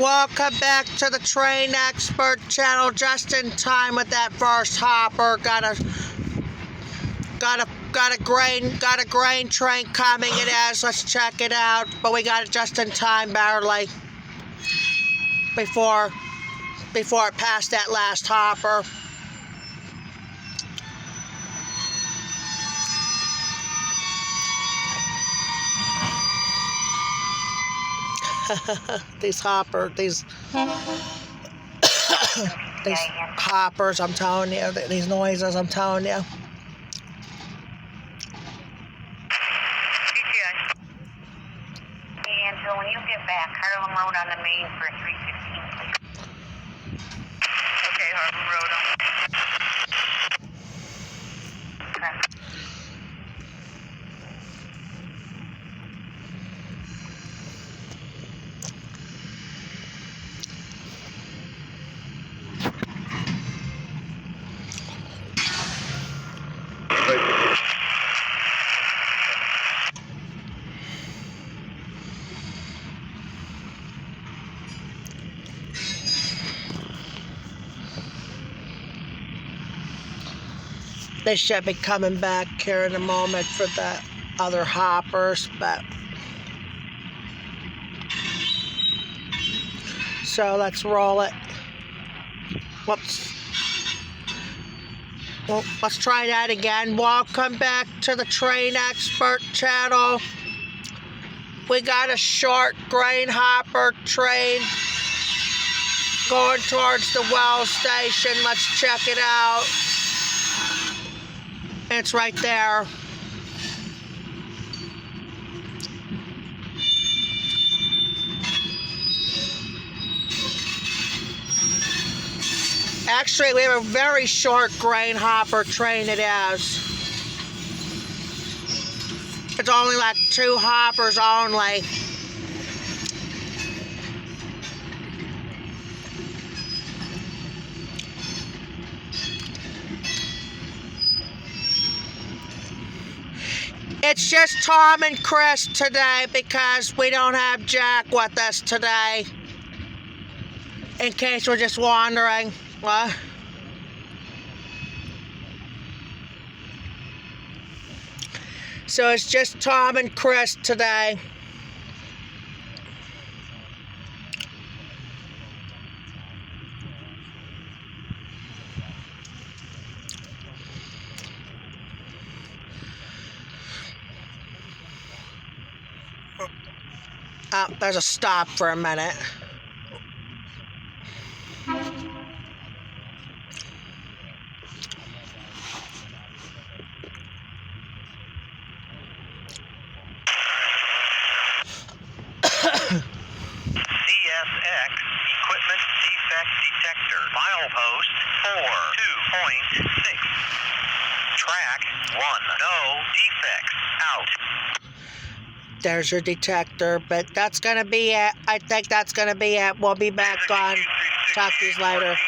Welcome back to the Train Expert channel. Just in time with that first hopper. Got a grain train coming. It is. Let's check it out. But we got it just in time, barely before it passed that last hopper. these hoppers, I'm telling you, these noises, I'm telling you. And so when you get back, Harlem Road on the main for 315, please. Okay, Harlem Road on. Okay. They should be coming back here in a moment for the other hoppers, but so let's roll it. Whoops. Well, let's try that again. Welcome back to the Train Expert channel. We got a short grain hopper train going towards the well station. Let's check it out. It's right there. Actually, we have a very short grain hopper train it is. It's only like 2 hoppers only. It's just Tom and Chris today because we don't have Jack with us today. In case we're just wondering. What? So it's just Tom and Chris today. Oh, there's a stop for a minute. CSX Equipment Defect Detector. Milepost 4.2.6. Track 1. No defects. Out. There's your detector, but that's going to be it. I think that's going to be it. We'll be back on. Talk to you later.